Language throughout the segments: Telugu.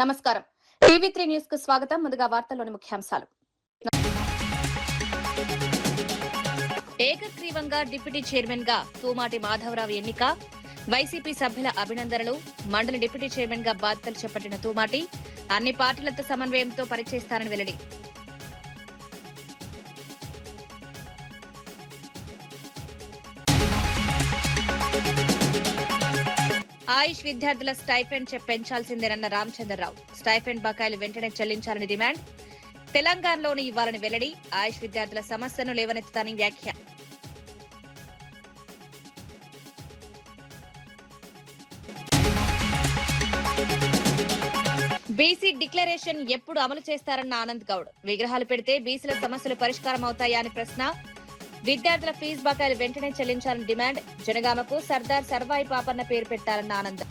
నమస్కారం. టీవీ3 న్యూస్ కు స్వాగతం. ముందుగా వార్తల్లోని ముఖ్యాంశాలు. ఏకగ్రీవంగా డిప్యూటీ చైర్మన్ గా తూమాటి మాధవరావు ఎన్నిక. వైసీపీ సభ్యుల అభినందనలు. మండలి డిప్యూటీ చైర్మన్ గా బాధ్యతలు చేపట్టిన తూమాటి అన్ని పార్టీలతో సమన్వయంతో పనిచేస్తారని వెల్లడి. ఆయుష్ విద్యార్థుల స్టైఫెండ్ పెంచాల్సిందేనన్న రామచంద్రరావు. స్టైఫెండ్ బకాయిలు వెంటనే చెల్లించాలని డిమాండ్. తెలంగాణలోని ఇవ్వాలని వెల్లడి. ఆయుష్ విద్యార్థుల సమస్యను లేవనెత్తుతానని వ్యాఖ్య. బీసీ డిక్లరేషన్ ఎప్పుడు అమలు చేస్తారన్న ఆనంద్ గౌడ్. విగ్రహాలు పెడితే బీసీల సమస్యలు పరిష్కారం అవుతాయా అని ప్రశ్న. విద్యార్థుల ఫీజు బకాయిలు వెంటనే చెల్లించాలని డిమాండ్. జనగామకు సర్దార్ సర్వాయి పాపన్న పేరు పెట్టారన్న ఆనంద్.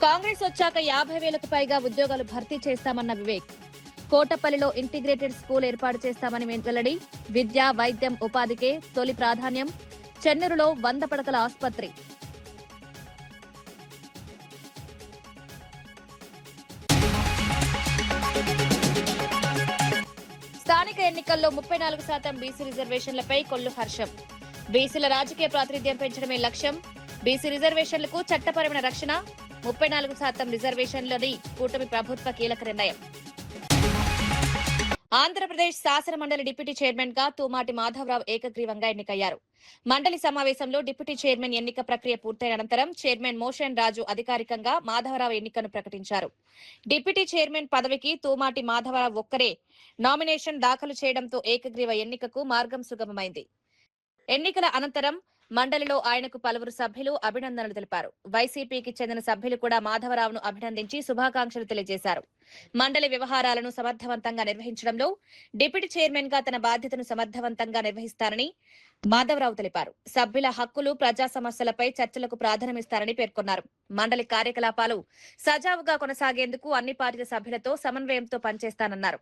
కాంగ్రెస్ వచ్చాక 50,000కు పైగా ఉద్యోగాలు భర్తీ చేస్తామన్న వివేక్. కోటపల్లిలో ఇంటిగ్రేటెడ్ స్కూల్ ఏర్పాటు చేస్తామని వెల్లడి. విద్య, వైద్యం, ఉపాధికే తొలి ప్రాధాన్యం. చెన్నూరులో 100 పడకల ఆసుపత్రి. స్థానిక ఎన్నికల్లో 34% బీసీ రిజర్వేషన్లపై కొల్లు హర్షం. బీసీల రాజకీయ ప్రాతినిధ్యం పెంచడమే లక్ష్యం. బీసీ రిజర్వేషన్లకు చట్టపరమైన రక్షణ. 34% రిజర్వేషన్లని కూటమి ప్రభుత్వ కీలక నిర్ణయం. ఆంధ్రప్రదేశ్ శాసన మండలి డిప్యూటీ చైర్మన్ గా తూమాటి మాధవరావు ఏకగ్రీవంగా ఎన్నికయ్యారు. మండలి సమావేశంలో డిప్యూటీ చైర్మన్ ఎన్నిక ప్రక్రియ పూర్తయిన అనంతరం చైర్మన్ మోషన్ రాజు అధికారికంగా మాధవరావు ఎన్నికను ప్రకటించారు. డిప్యూటీ చైర్మన్ పదవికి తూమాటి మాధవరావు ఒక్కరే నామినేషన్ దాఖలు చేయడంతో ఏకగ్రీవ ఎన్నికకు మార్గం సుగమమైంది. ఎన్నికల అనంతరం మండలిలో ఆయనకు పలువురు సభ్యులు అభినందనలు తెలిపారు. వైసీపీకి చెందిన సభ్యులు కూడా మాధవరావును అభినందించి శుభాకాంక్షలు తెలియజేశారు. మండలి వ్యవహారాలను సమర్థవంతంగా నిర్వహించడంలో డిప్యూటీ చైర్మన్ గా తన బాధ్యతను సమర్థవంతంగా నిర్వహిస్తారని మాధవరావు తెలిపారు. సభ్యుల హక్కులు, ప్రజా సమస్యలపై చర్చలకు ప్రాధాన్యమిస్తారని పేర్కొన్నారు. మండలి కార్యకలాపాలు సజావుగా కొనసాగేందుకు అన్ని పార్టీల సభ్యులతో సమన్వయంతో పనిచేస్తానన్నారు.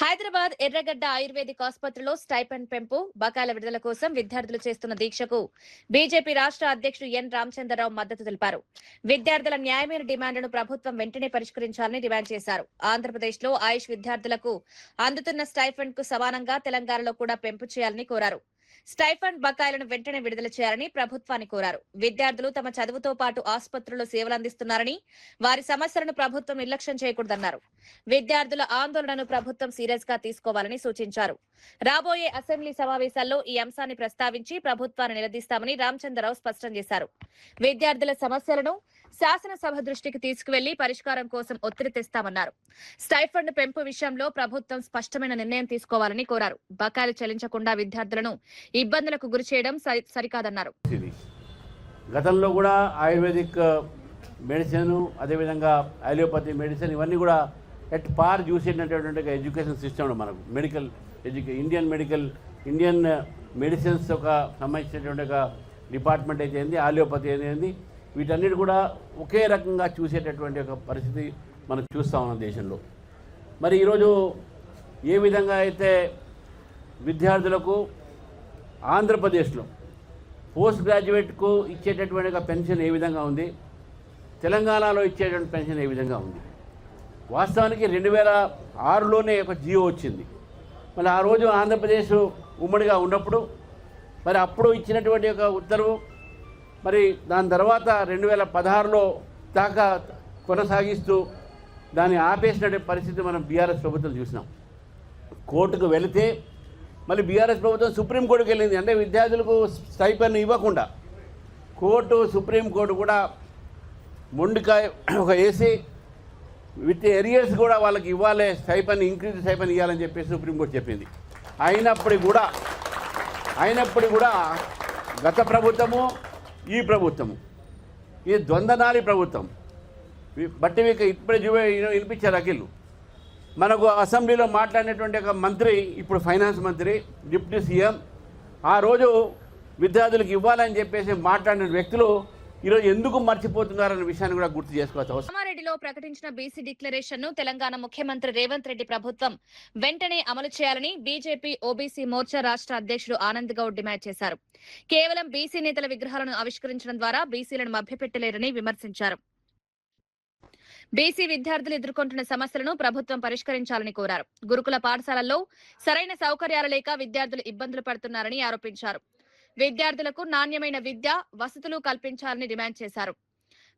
హైదరాబాద్ ఎర్రగడ్డ ఆయుర్వేదిక్ ఆసుపత్రిలో స్టైపెండ్ పెంపు, బకాయిల విడుదల కోసం విద్యార్థులు చేస్తున్న దీక్షకు బీజేపీ రాష్ట్ర అధ్యక్షుడు ఎన్ రామచంద్రరావు మద్దతు తెలిపారు. విద్యార్థుల న్యాయమైన డిమాండ్లను ప్రభుత్వం వెంటనే పరిష్కరించాలని డిమాండ్ చేశారు. ఆంధ్రప్రదేశ్ లో ఆయుష్ విద్యార్థులకు అందుతున్న స్టైఫండ్ కు సమానంగా తెలంగాణలో కూడా పెంపు చేయాలని కోరారు. స్టైఫండ్ బకాయిలను వెంటనే విడుదల చేయాలని ప్రభుత్వాన్ని కోరారు. విద్యార్థులు తమ చదువుతో పాటు ఆసుపత్రుల్లో సేవలు అందిస్తున్నారని, వారి సమస్యలను ప్రభుత్వం నిర్లక్ష్యం చేయకూడదన్నారు. విద్యార్థుల ఆందోళనను ప్రభుత్వం సీరియస్ గా తీసుకోవాలని సూచించారు. రాబోయే అసెంబ్లీ సమావేశాల్లో ఈ అంశాన్ని ప్రస్తావించి ప్రభుత్వాన్ని నిలదీస్తామని రామచంద్రరావు స్పష్టం చేశారు. విద్యార్థుల సమస్యలను శాసనసభ దృష్టికి తీసుకువెళ్లి పరిష్కారం కోసం ఒత్తిడి తెస్తామన్నారు. స్టైఫండ్ పెంపు విషయంలో ప్రభుత్వం స్పష్టమైన నిర్ణయం తీసుకోవాలని కోరారు. బకాయిలు చెల్లించకుండా విద్యార్థులను ఇబ్బందులకు గురి చేయడం సరికాదన్నారు. గతంలో కూడా ఆయుర్వేదిక్ మెడిసిన్, అదేవిధంగా అలోపతి మెడిసిన్ ఇవన్నీ కూడా ఎట్ పార్ చూసేటటువంటి ఎడ్యుకేషన్ సిస్టమ్ మనకు ఇండియన్ మెడిసిన్స్ ఒక సంబంధించినటువంటి ఒక డిపార్ట్మెంట్ అయితే ఏంది, ఆలియోపతి అనేది వీటన్నిటి కూడా ఒకే రకంగా చూసేటటువంటి ఒక పరిస్థితి మనం చూస్తూ ఉన్నాం దేశంలో. మరి ఈరోజు ఏ విధంగా అయితే విద్యార్థులకు ఆంధ్రప్రదేశ్లో పోస్ట్ గ్రాడ్యుయేట్కు ఇచ్చేటటువంటి ఒక పెన్షన్ ఏ విధంగా ఉంది, తెలంగాణలో ఇచ్చేటువంటి పెన్షన్ ఏ విధంగా ఉంది. వాస్తవానికి 2006లోనే ఒక జియో వచ్చింది. మళ్ళీ ఆ రోజు ఆంధ్రప్రదేశ్ ఉమ్మడిగా ఉన్నప్పుడు మరి అప్పుడు ఇచ్చినటువంటి ఒక ఉత్తర్వు మరి దాని తర్వాత 2016లో దాకా కొనసాగిస్తూ దాన్ని ఆపేసినటువంటి పరిస్థితి మనం బీఆర్ఎస్ ప్రభుత్వం చూసినాం. కోర్టుకు వెళితే మళ్ళీ బీఆర్ఎస్ ప్రభుత్వం సుప్రీంకోర్టుకు వెళ్ళింది. అంటే విద్యార్థులకు స్టైపెండ్ ఇవ్వకుండా సుప్రీంకోర్టు కూడా మొండికాయ ఒక వేసి విత్ ఎరియర్స్ కూడా వాళ్ళకి ఇవ్వాలి, స్టైపెండ్ ఇంక్రీజ్ స్టైపెండ్ ఇవ్వాలని చెప్పేసి సుప్రీంకోర్టు చెప్పింది. అయినప్పటికీ కూడా గత ప్రభుత్వము ఈ ప్రభుత్వము ఇది ద్వంద్వనాలి ప్రభుత్వం. బట్టి మీకు ఇప్పుడే వినిపించారు అఖిల్. మనకు అసెంబ్లీలో మాట్లాడినటువంటి ఒక మంత్రి, ఇప్పుడు ఫైనాన్స్ మంత్రి, డిప్యూటీ సీఎం, ఆ రోజు విద్యార్థులకు ఇవ్వాలని చెప్పేసి మాట్లాడిన వ్యక్తులు ఈరోజు ఎందుకు మర్చిపోతున్నారనే విషయాన్ని కూడా గుర్తు చేసుకోవచ్చు. కామారెడ్డిలో ప్రకటించిన బీసీ డిక్లరేషన్ ను తెలంగాణ ముఖ్యమంత్రి రేవంత్ రెడ్డి ప్రభుత్వం వెంటనే అమలు చేయాలని బీజేపీ ఓబీసీ మోర్చా రాష్ట్ర అధ్యక్షుడు ఆనంద్ గౌడ్ డిమాండ్ చేశారు. కేవలం బీసీ నేతల విగ్రహాలను ఆవిష్కరించడం ద్వారా బీసీలను మభ్యపెట్టలేరని విమర్శించారు. బీసీ విద్యార్థులు ఎదుర్కొంటున్న సమస్యలను ప్రభుత్వం పరిష్కరించాలని కోరారు. గురుకుల పాఠశాలల్లో సరైన సౌకర్యాలు లేక విద్యార్థులు ఇబ్బందులు పడుతున్నారని ఆరోపించారు. విద్యార్థులకు నాణ్యమైన విద్య, వసతులు కల్పించాలని డిమాండ్ చేశారు.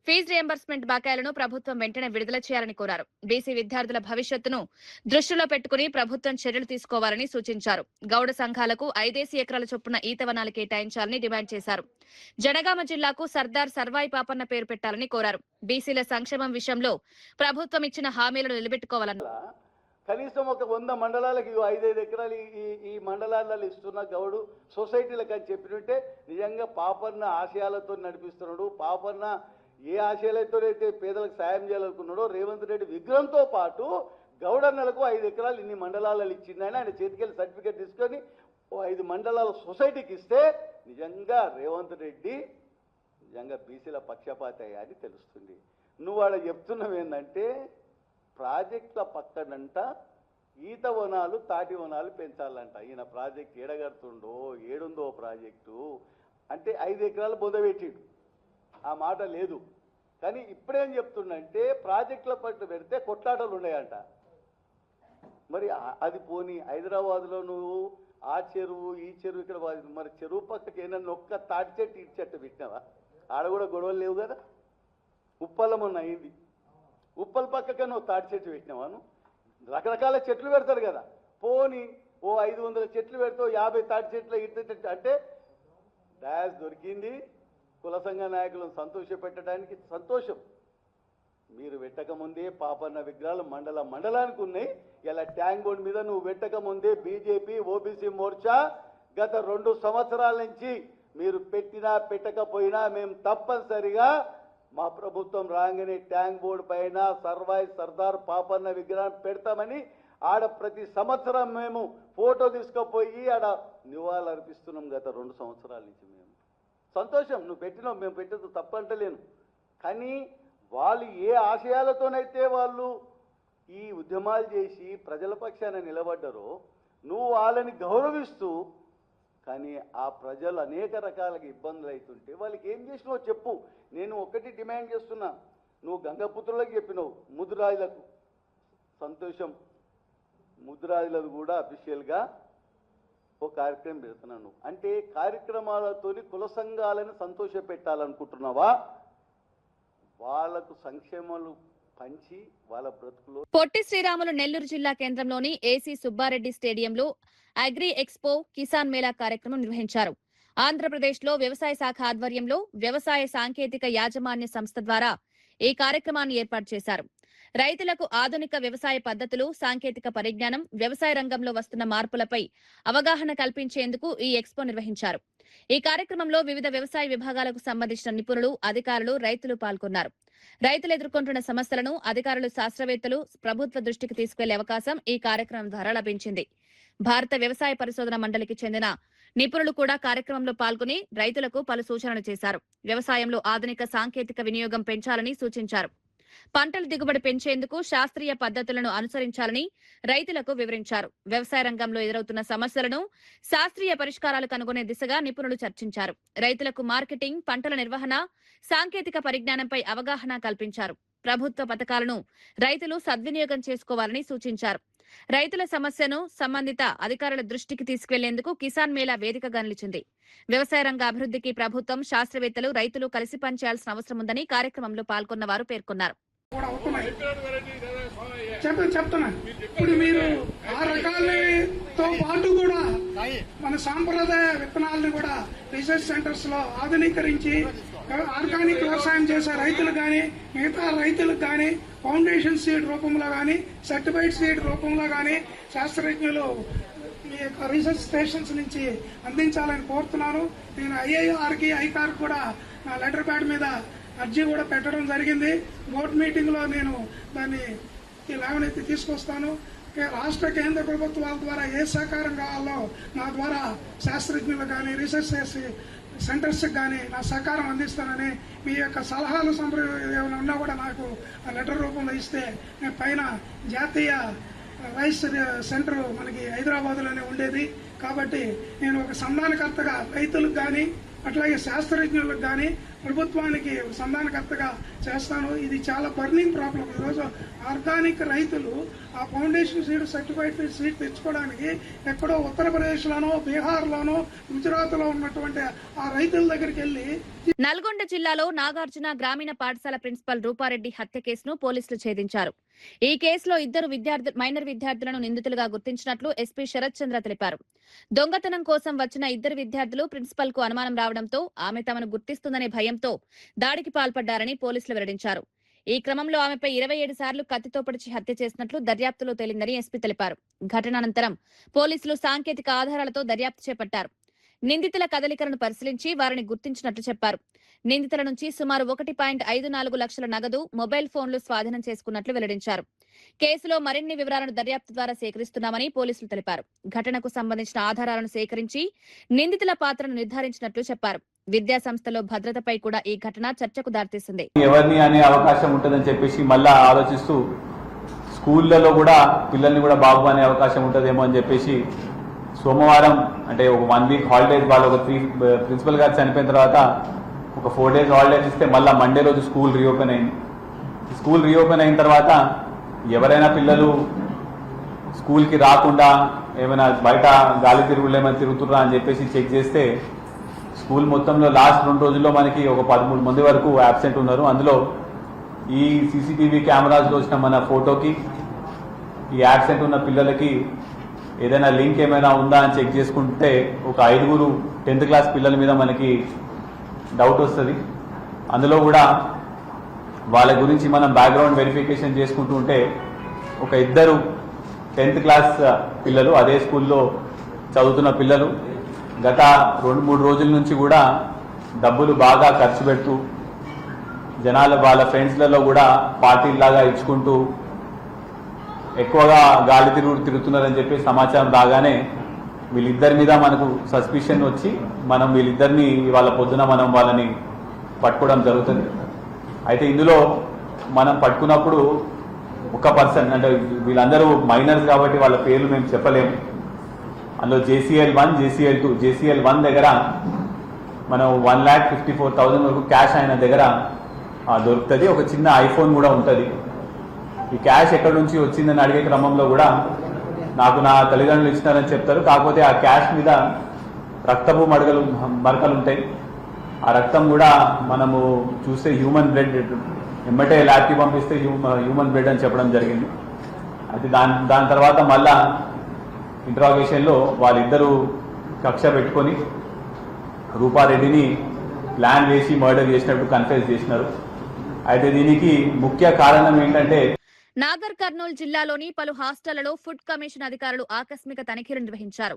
ఫీజు రియంబర్స్మెంట్ బకాయిలను ప్రభుత్వం వెంటనే విడుదల చేయాలని కోరారు. బీసీ విద్యార్థుల భవిష్యత్తును దృష్టిలో పెట్టుకుని ప్రభుత్వం చర్యలు తీసుకోవాలని సూచించారు. గౌడ సంఘాలకు 5 ఎకరాల చొప్పున ఈతవనాలు కేటాయించాలని డిమాండ్ చేశారు. జనగామ జిల్లాకు సర్దార్ సర్వాయి పాపన్న పేరు పెట్టాలని కోరారు. బీసీల సంక్షేమం విషయంలో ప్రభుత్వం ఇచ్చిన హామీలను నిలబెట్టుకోవాలన్నారు. కనీసం ఒక 100 మండలాలకు 5 ఎకరాలు ఈ మండలాలలో ఇస్తున్న గౌడు సొసైటీలకు అని చెప్పినట్టే నిజంగా పాపన్న ఆశయాలతో నడిపిస్తున్నాడు. పాపన్న ఏ ఆశయాలతోనైతే పేదలకు సాయం చేయాలనుకున్నాడో రేవంత్ రెడ్డి విగ్రహంతో పాటు గౌడన్నలకు 5 ఎకరాలు ఇన్ని మండలాలలో ఇచ్చిందని ఆయన చేతికెళ్ళి సర్టిఫికేట్ తీసుకొని 5 మండలాల సొసైటీకి ఇస్తే నిజంగా రేవంత్ రెడ్డి నిజంగా బీసీల పక్షపాతి అని తెలుస్తుంది. నువ్వు వాడు చెప్తున్నావు ఏంటంటే ప్రాజెక్టుల పక్కనంట ఈత వనాలు, తాటి వనాలు పెంచాలంట. ఈయన ప్రాజెక్ట్ ఏడగడుతుండో ఏడుందో ప్రాజెక్టు అంటే 5 ఎకరాలు బొందబెట్టిండు. ఆ మాట లేదు. కానీ ఇప్పుడేం చెప్తుండంటే ప్రాజెక్టుల పట్ల పెడితే కొట్లాటలు ఉన్నాయంట. మరి అది పోనీ హైదరాబాద్లో నువ్వు ఆ చెరువు ఈ చెరువు ఇక్కడ మరి చెరువు పక్కకి ఏమన్నా ఒక్క తాటి చెట్టు ఇటు చెట్టు పెట్టినావా? ఆడ కూడా గొడవలు లేవు కదా. ఉప్పల మొన్న అయింది, ఉప్పల పక్కకే నువ్వు తాటి చెట్టు పెట్టినావాను. రకరకాల చెట్లు పెడతారు కదా. పోనీ 500 చెట్లు పెడతావు, 50 తాటి చెట్లు ఇటు అంటే డాష్ దొరికింది. కుల సంఘ నాయకులను సంతోషపెట్టడానికి సంతోషం. మీరు పెట్టకముందే పాపన్న విగ్రహాలు మండలానికి ఉన్నాయి. ఇలా ట్యాంక్ బోర్డు మీద నువ్వు పెట్టకముందే బీజేపీ ఓబీసీ మోర్చా గత 2 సంవత్సరాల నుంచి మీరు పెట్టినా పెట్టకపోయినా మేము తప్పనిసరిగా మా ప్రభుత్వం రాగానే ట్యాంక్ బోర్డు పైన సర్దార్ పాపన్న విగ్రహం పెడతామని ఆడ ప్రతి సంవత్సరం మేము ఫోటో తీసుకుపోయి ఆడ నివాళులు అర్పిస్తున్నాం. గత 2 సంవత్సరాల నుంచి మేము సంతోషం. నువ్వు పెట్టినావు, మేము పెట్టదు తప్పంటలేను. కానీ వాళ్ళు ఏ ఆశయాలతోనైతే వాళ్ళు ఈ ఉద్యమాలు చేసి ప్రజల పక్షాన నిలబడ్డారో నువ్వు వాళ్ళని గౌరవిస్తూ, కానీ ఆ ప్రజలు అనేక రకాలుగా ఇబ్బందులు అవుతుంటే వాళ్ళకి ఏం చేసినావో చెప్పు. నేను ఒకటి డిమాండ్ చేస్తున్నా. నువ్వు గంగపుత్రులకు చెప్పినావు, ముద్దురాజులకు సంతోషం. ముద్దురాజులకు కూడా అఫీషియల్గా ఓ కార్యక్రమం పెడుతున్నాను అంటే కార్యక్రమాలతోని కుల సంఘాలను సంతోష పెట్టాలనుకుంటున్నావా? వాళ్ళకు సంక్షేమాలు పంచి వాళ్ళ బ్రతుకులో. పొట్టి శ్రీరాములు నెల్లూరు జిల్లా కేంద్రంలోని ఏసీ సుబ్బారెడ్డి స్టేడియంలో అగ్రి ఎక్స్పో కిసాన్ మేళా కార్యక్రమం నిర్వహించారు. ఆంధ్రప్రదేశ్ లో వ్యవసాయ శాఖ ఆధ్వర్యంలో వ్యవసాయ సాంకేతిక యాజమాన్య సంస్థ ద్వారా ఈ కార్యక్రమాన్ని ఏర్పాటు చేశారు. రైతులకు ఆధునిక వ్యవసాయ పద్ధతులు, సాంకేతిక పరిజ్ఞానం, వ్యవసాయ రంగంలో వస్తున్న మార్పులపై అవగాహన కల్పించేందుకు ఈ ఎక్స్పో నిర్వహించారు. ఈ కార్యక్రమంలో వివిధ వ్యవసాయ విభాగాలకు సంబంధించిన నిపుణులు, అధికారులు, రైతులు పాల్గొన్నారు. రైతులు ఎదుర్కొంటున్న సమస్యలను అధికారులు, శాస్త్రవేత్తలు ప్రభుత్వ దృష్టికి తీసుకెళ్లే అవకాశం ఈ కార్యక్రమం ద్వారా లభించింది. భారత వ్యవసాయ పరిశోధన మండలికి చెందిన నిపుణులు కూడా కార్యక్రమంలో పాల్గొని రైతులకు పలు సూచనలు చేశారు. వ్యవసాయంలో ఆధునిక సాంకేతిక వినియోగం పెంచాలని సూచించారు. పంటల దిగుబడి పెంచేందుకు శాస్త్రీయ పద్ధతులను అనుసరించాలని రైతులకు వివరించారు. వ్యవసాయ రంగంలో ఎదురవుతున్న సమస్యలను శాస్త్రీయ పరిష్కారాలు కనుగొనే దిశగా నిపుణులు చర్చించారు. రైతులకు మార్కెటింగ్, పంటల నిర్వహణ, సాంకేతిక పరిజ్ఞానంపై అవగాహన కల్పించారు. ప్రభుత్వ పథకాలను రైతులు సద్వినియోగం చేసుకోవాలని సూచించారు. రైతుల సమస్యను సంబంధిత అధికారుల దృష్టికి తీసుకెళ్లేందుకు కిసాన్ మేళా వేదికగా నిలిచింది. వ్యవసాయ రంగ అభివృద్ధికి ప్రభుత్వం, శాస్త్రవేత్తలు, రైతులు కలిసి పనిచేయాల్సిన అవసరం ఉందని కార్యక్రమంలో పాల్గొన్న వారు పేర్కొన్నారు. చెప్తున్నా ఇప్పుడు మీరు ఆ రకాలతో పాటు కూడా మన సాంప్రదాయ విత్తనాలను కూడా రీసెర్చ్ సెంటర్స్ లో ఆధునీకరించి ఆర్గానిక్ వ్యవసాయం చేసే రైతులు కానీ మిగతా రైతులకు కానీ ఫౌండేషన్ సీడ్ రూపంలో కానీ సర్టిఫైడ్ సీడ్ రూపంలో కానీ శాస్త్రజ్ఞులు ఈ యొక్క రీసెర్చ్ స్టేషన్స్ నుంచి అందించాలని కోరుతున్నాను. నేను ఐఐఆర్కి ఐకార్ కూడా నా లెటర్ ప్యాడ్ మీద అర్జీ కూడా పెట్టడం జరిగింది. బోర్డు మీటింగ్ లో నేను దాన్ని లేవనెత్తి తీసుకొస్తాను. రాష్ట్ర కేంద్ర ప్రభుత్వాల ద్వారా ఏ సహకారం కావాలో నా ద్వారా శాస్త్రజ్ఞులు కానీ రీసెర్చ్ సెంటర్స్ కానీ నా సహకారం అందిస్తానని, మీ యొక్క సలహాలు ఏమైనా ఉన్నా కూడా నాకు లెటర్ రూపంలో ఇస్తే నేను పైన జాతీయ రైస్ సెంటర్ మనకి హైదరాబాద్లోనే ఉండేది కాబట్టి నేను ఒక సంధానకర్తగా రైతులకు కానీ అట్లాగే శాస్త్రజ్ఞులకు కానీ ప్రభుత్వానికి సంధానకర్తగా చేస్తాను. ఇది చాలా బర్నింగ్ ప్రాబ్లం. ఈరోజు ఆర్గానిక్ రైతులు ఆ ఫౌండేషన్ సీడ్ సర్టిఫైడ్ సీడ్ తెచ్చుకోవడానికి ఎక్కడో ఉత్తరప్రదేశ్లోనో బీహార్లోనో గుజరాత్లో ఉన్నటువంటి ఆ రైతుల దగ్గరికి వెళ్లి. నల్గొండ జిల్లాలో నాగార్జున గ్రామీణ పాఠశాల ప్రిన్సిపల్ రూపారెడ్డి హత్య కేసును పోలీసులు ఛేదించారు. ఈ కేసులో ఇద్దరు మైనర్ విద్యార్థులను నిందితులుగా గుర్తించినట్లు ఎస్పీ శరత్ చంద్ర తెలిపారు. దొంగతనం కోసం వచ్చిన ఇద్దరు విద్యార్థులు ప్రిన్సిపల్ కు అనుమానం రావడంతో ఆమె తమను గుర్తిస్తుందనే భయంతో దాడికి పాల్పడ్డారని పోలీసులు వెల్లడించారు. ఈ క్రమంలో ఆమెపై 27 సార్లు కత్తితో పొడిచి హత్య చేసినట్లు దర్యాప్తులో తేలిందని ఎస్పీ తెలిపారు. ఘటనానంతరం పోలీసులు సాంకేతిక ఆధారాలతో దర్యాప్తు చేపట్టారు. నిందితుల కదలికలను పరిశీలించి వారిని గుర్తించినట్లు చెప్పారు. నిందితుల నుంచి సుమారు 1.54 లక్షల నగదు, మొబైల్ ఫోన్లు స్వాధీనం చేసుకున్నట్లు వెల్లడించారు. కేసులో మరిన్ని వివరాలను దర్యాప్తు ద్వారా సేకరిస్తున్నామని పోలీసులు తెలిపారు. ఘటనకు సంబంధించిన ఆధారాలను సేకరించి నిందితుల పాత్రను నిర్ధారించినట్లు చెప్పారు. విద్యా సంస్థలో భద్రతపై కూడా ఈ ఘటన చర్చకు దారితీసింది. ఎవరిని అనే అవకాశం ఉంటుందని చెప్పేసి మళ్ళా ఆలోచిస్తూ స్కూళ్లలో కూడా పిల్లల్ని కూడా బాబు అనే అవకాశం ఉంటుందేమో అని చెప్పేసి సోమవారం అంటే ఒక 1 వీక్ హాలిడేస్ వాళ్ళు ఒక ప్రిన్సిపల్ గారు చనిపోయిన తర్వాత ఒక 4 డేస్ హాలిడేస్ ఇస్తే మళ్ళీ మండే రోజు స్కూల్ రీఓపెన్ అయింది. స్కూల్ రీఓపెన్ అయిన తర్వాత ఎవరైనా పిల్లలు స్కూల్కి రాకుండా ఏమైనా బయట గాలి తిరుగుళ్ళు ఏమైనా తిరుగుతుర్రా అని చెప్పేసి చెక్ చేస్తే స్కూల్ మొత్తంలో లాస్ట్ 2 రోజుల్లో మనకి ఒక 13 మంది వరకు అబ్సెంట్ ఉన్నారు. అందులో ఈ సీసీటీవీ కెమెరాస్లో వచ్చిన మన ఫోటోకి ఈ అబ్సెంట్ ఉన్న పిల్లలకి ఏదైనా లింక్ ఏమైనా ఉందా అని చెక్ చేసుకుంటే ఒక 5 10th క్లాస్ పిల్లల మీద మనకి డౌట్ వస్తుంది. అందులో కూడా వాళ్ళ గురించి మనం బ్యాక్గ్రౌండ్ వెరిఫికేషన్ చేసుకుంటూ ఉంటే ఒక 2 10th క్లాస్ పిల్లలు అదే స్కూల్లో చదువుతున్న పిల్లలు గత 2-3 రోజుల నుంచి కూడా డబ్బులు బాగా ఖర్చు పెడుతూ జనాలు వాళ్ళ ఫ్రెండ్స్లలో కూడా పార్టీలాగా ఇచ్చుకుంటూ ఎక్కువగా గాలి తిరుగుతున్నారని చెప్పి సమాచారం రాగానే వీళ్ళిద్దరి మీద మనకు సస్పిషన్ వచ్చి మనం వీళ్ళిద్దరిని వాళ్ళ పొద్దున మనం వాళ్ళని పట్టుకోవడం జరుగుతుంది. అయితే ఇందులో మనం పట్టుకున్నప్పుడు ఒక పర్సన్ అంటే వీళ్ళందరూ మైనర్స్ కాబట్టి వాళ్ళ పేర్లు మేము చెప్పలేము. అందులో JCL1, JCL2, JCL1 దగ్గర మనం 1,54,000 వరకు క్యాష్ ఆయన దగ్గర దొరుకుతుంది. ఒక చిన్న ఐఫోన్ కూడా ఉంటుంది. ఈ క్యాష్ ఎక్కడి నుంచి వచ్చిందని అడిగే క్రమంలో కూడా నాకు నా తల్లిదండ్రులు ఇచ్చినారని చెప్తారు. కాకపోతే ఆ క్యాష్ మీద రక్తపు మరకలు ఉంటాయి. ఆ రక్తం కూడా మనము చూస్తే హ్యూమన్ బ్లడ్, ఎమ్మటే ల్యాబ్కి పంపిస్తే హ్యూమన్ బ్లడ్ అని చెప్పడం జరిగింది. అయితే దాని తర్వాత మళ్ళా ఇంట్రాగేషన్లో వాళ్ళిద్దరూ కక్ష పెట్టుకొని రూపారెడ్డిని ప్లాన్ వేసి మర్డర్ చేసినట్టు కన్ఫెస్ చేసినారు. అయితే దీనికి ముఖ్య కారణం ఏంటంటే నాగర్ కర్నూలు జిల్లాలోని పలు హాస్టళ్లలో ఫుడ్ కమిషన్ అధికారులు ఆకస్మిక తనిఖీలు నిర్వహించారు.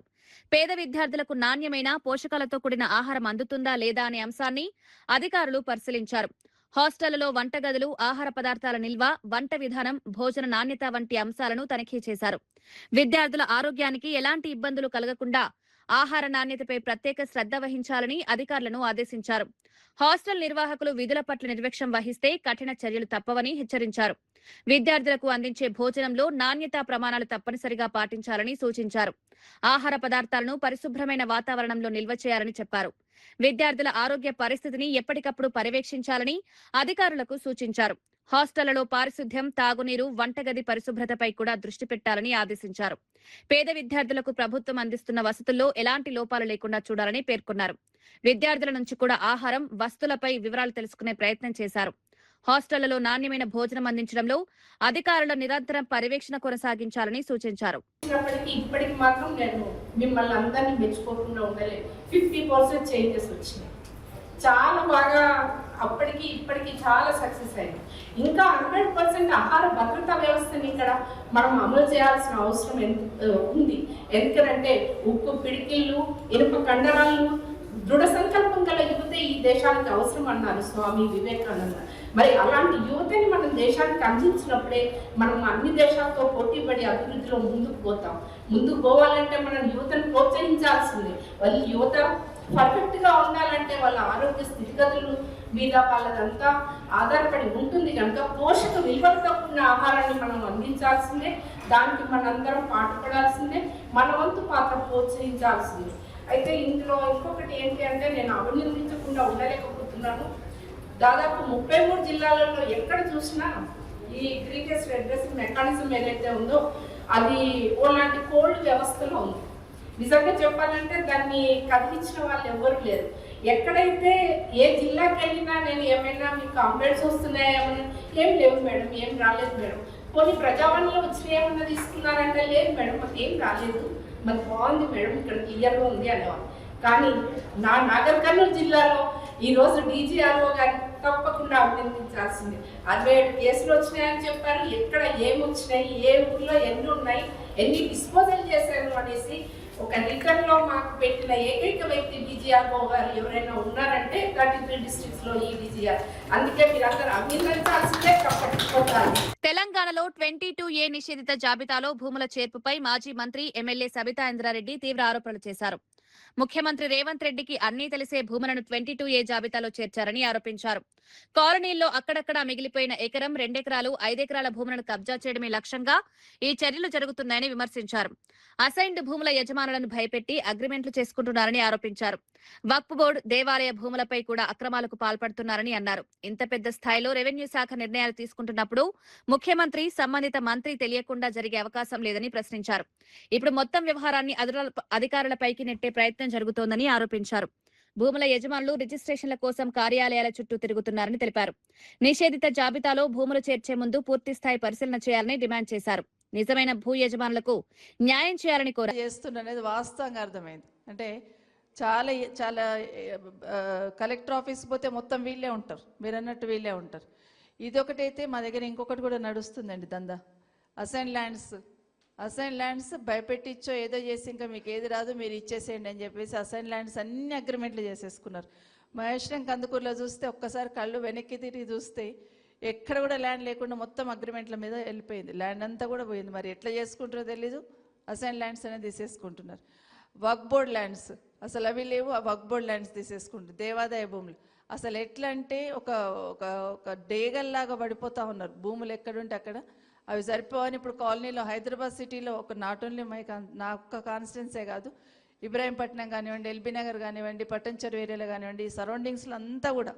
పేద విద్యార్థులకు నాణ్యమైన పోషకాలతో కూడిన ఆహారం అందుతుందా లేదా అనే అంశాన్ని అధికారులు పరిశీలించారు. హాస్టళ్లలో వంటగదులు, ఆహార పదార్థాల నిల్వ, వంట విధానం, భోజన నాణ్యత వంటి అంశాలను తనిఖీ చేశారు. విద్యార్థుల ఆరోగ్యానికి ఎలాంటి ఇబ్బందులు కలగకుండా ఆహార నాణ్యతపై ప్రత్యేక శ్రద్ధ వహించాలని అధికారులను ఆదేశించారు. హాస్టల్ నిర్వాహకులు విధుల పట్ల నిర్లక్ష్యం వహిస్తే కఠిన చర్యలు తప్పవని హెచ్చరించారు. విద్యార్థులకు అందించే భోజనంలో నాణ్యతా ప్రమాణాలు తప్పనిసరిగా పాటించాలని సూచించారు. ఆహార పదార్థాలను పరిశుభ్రమైన వాతావరణంలో నిల్వ చేయాలని చెప్పారు. విద్యార్థుల ఆరోగ్య పరిస్థితిని ఎప్పటికప్పుడు పర్యవేక్షించాలని అధికారులకు సూచించారు. హాస్టళ్లలో పారిశుద్ధ్యం, తాగునీరు, వంటగది పరిశుభ్రతపై కూడా దృష్టి పెట్టాలని ఆదేశించారు. పేద విద్యార్థులకు ప్రభుత్వం అందిస్తున్న వసతుల్లో ఎలాంటి లోపాలు లేకుండా చూడాలని పేర్కొన్నారు. విద్యార్థుల నుంచి కూడా ఆహారం, వస్తువులపై వివరాలు తెలుసుకునే ప్రయత్నం చేశారు. హాస్టళ్లలో నాణ్యమైన భోజనం అందించడంలో అధికారుల నిరంతరం పర్యవేక్షణ కొనసాగించాలని సూచించారు. ఇప్పటికి మాత్రం నేను మిమ్మల్ని అందరినీ మెచ్చుకోకుండా ఉండలేదు. 50% చేంజెస్ వచ్చినాయి. చాలా బాగా అప్పటికి ఇప్పటికి చాలా సక్సెస్ అయింది. ఇంకా 100% ఆహార భద్రతా వ్యవస్థని ఇక్కడ మనం అమలు చేయాల్సిన అవసరం ఉంది. ఎందుకంటే ఉక్కు పిడికిళ్ళు, ఇనుప కండరాలు, దృఢ సంకల్పం గల యువత ఈ దేశానికి అవసరం అన్నారు స్వామి వివేకానంద. మరి అలాంటి యువతని మనం దేశానికి అందించినప్పుడే మనం అన్ని దేశాలతో పోటీపడి అభివృద్ధిలో ముందుకు పోతాం. ముందుకు పోవాలంటే మనం యువతను ప్రోత్సహించాల్సిందే. వాళ్ళు యువత పర్ఫెక్ట్ గా ఉండాలంటే వాళ్ళ ఆరోగ్య స్థితిగతుల మీద వాళ్ళదంతా ఆధారపడి ఉంటుంది కనుక పోషక విలువలతో కూడిన ఆహారాన్ని మనం అందించాల్సిందే. దానికి మనందరం పాటుపడాల్సిందే, మన వంతు పాత్ర ప్రోత్సహించాల్సిందే. అయితే ఇందులో ఇంకొకటి ఏంటి అంటే నేను అభినందించకుండా ఉండలేకపోతున్నాను. దాదాపు 33 జిల్లాలలో ఎక్కడ చూసినా ఈ గ్రీవియస్ రెడ్రెసల్ మెకానిజం ఏదైతే ఉందో అది ఓలాంటి కోల్డ్ వ్యవస్థలో ఉంది. నిజంగా చెప్పాలంటే దాన్ని కదిలించిన వాళ్ళు ఎవరు లేరు. ఎక్కడైతే ఏ జిల్లాకి వెళ్ళినా నేను ఏమైనా మీకు కంప్లైంట్స్ వస్తున్నాయేమన్నా, ఏం లేవు మేడం, ఏం రాలేదు మేడం. కొన్ని ప్రజావాణిలో వచ్చిన ఏమన్నా తీసుకున్నారంటే లేదు మేడం, మాకు ఏం రాలేదు, మరి బాగుంది మేడం, ఇక్కడ క్లియర్గా ఉంది అనేవాళ్ళు. కానీ నాగర్ కర్నూలు జిల్లాలో ఈరోజు డీజీఆర్ఓ గారిని తప్పకుండా అభినందించాల్సింది. 67 కేసులు వచ్చినాయని చెప్పారు. ఎక్కడ ఏమొచ్చినాయి, ఏ ఊర్లో ఎన్ని ఉన్నాయి, ఎన్ని డిస్పోజల్ చేశారు అనేసి ఒక రిటర్న్ లో మాకు పెట్టిన ఏకైక వ్యక్తి డీజీఆర్ఓ గారు ఎవరైనా ఉన్నారంటే 33 డిస్ట్రిక్ట్స్ లో ఈ డీజీఆర్. అందుకే మీరందరూ అభినందించాల్సిందే, తప్పకపోతారు. తెలంగాణలో 22A నిషేధిత జాబితాలో భూముల చేర్పుపై మాజీ మంత్రి ఎమ్మెల్యే సబితా ఇంద్రారెడ్డి తీవ్ర ఆరోపణలు చేశారు. ముఖ్యమంత్రి రేవంత్ రెడ్డికి అన్నీ తెలిసే భూములను 22A జాబితాలో చేర్చారని ఆరోపించారు. కాలనీల్లో అక్కడక్కడా మిగిలిపోయిన ఎకరం, 2 ఎకరాలు, 5 ఎకరాల భూములను కబ్జా చేయడమే లక్ష్యంగా ఈ చర్యలు జరుగుతున్నాయని విమర్శించారు. అసైన్డ్ భూముల యజమానులను భయపెట్టి అగ్రిమెంట్లు చేసుకుంటున్నారని ఆరోపించారు. వక్ఫ్ బోర్డు, దేవాలయ భూములపై కూడా అక్రమాలకు పాల్పడుతున్నారని అన్నారు. ఇంత పెద్ద స్థాయిలో రెవెన్యూ శాఖ నిర్ణయాలు తీసుకుంటున్నప్పుడు ముఖ్యమంత్రి, సంబంధిత మంత్రి తెలియకుండా జరిగే అవకాశం లేదని ప్రశ్నించారు. ఇప్పుడు మొత్తం వ్యవహారాన్ని అధికారులపైకి నెట్టే ప్రయత్నం జరుగుతోందని ఆరోపించారు. భూముల యజమానులు రిజిస్ట్రేషన్ల కోసం కార్యాలయాల చుట్టూ తిరుగుతున్నారని తెలిపారు. నిషేధిత జాబితాలో భూములు చేర్చే ముందు పూర్తిస్థాయి పరిశీలన చేయాలని డిమాండ్ చేశారు. నిజమైన భూ యజమానులకు న్యాయం చేయాలని కోరారు. చేస్తున్నది వాస్తవంగా అర్థమైంది. అంటే చాలా చాలా కలెక్టర్ ఆఫీస్ పోతే మొత్తం వీళ్ళే ఉంటారు, మీరు అన్నట్టు వీళ్ళే ఉంటారు. ఇదొకటైతే మా దగ్గర ఇంకొకటి కూడా నడుస్తుందండి దందా. అసైన్ ల్యాండ్స్ భయపెట్టించో ఏదో చేసి ఇంకా మీకు ఏది రాదు మీరు ఇచ్చేసేయండి అని చెప్పేసి అసైన్ ల్యాండ్స్ అన్ని అగ్రిమెంట్లు చేసేసుకున్నారు. మహేశ్వరం కందుకూరులో చూస్తే ఒక్కసారి కళ్ళు వెనక్కి తిరిగి చూస్తే ఎక్కడ కూడా ల్యాండ్ లేకుండా మొత్తం అగ్రిమెంట్ల మీద వెళ్ళిపోయింది. ల్యాండ్ అంతా కూడా పోయింది. మరి ఎట్లా చేసుకుంటారో తెలీదు. అసైన్ ల్యాండ్స్ అనేది తీసేసుకుంటున్నారు. వక్ఫ్ బోర్డ్ ల్యాండ్స్ అసలు అవి లేవు, ఆ వక్ఫ్ బోర్డ్ ల్యాండ్స్ తీసేసుకుంటారు. దేవాదాయ భూములు అసలు ఎట్లా అంటే ఒక డేగల్లాగా పడిపోతూ ఉన్నారు. భూములు ఎక్కడుంటే అక్కడ అవి సరిపోవని ఇప్పుడు కాలనీలో హైదరాబాద్ సిటీలో నాట్ ఓన్లీ నా ఒక్క కాన్స్టిట్యున్సీ కాదు, ఇబ్రాహీంపట్నం కానివ్వండి, ఎల్బీ నగర్ కానివ్వండి, పట్టంచెరు ఏరియాలో కానివ్వండి, ఈ సరౌండింగ్స్లో అంతా కూడా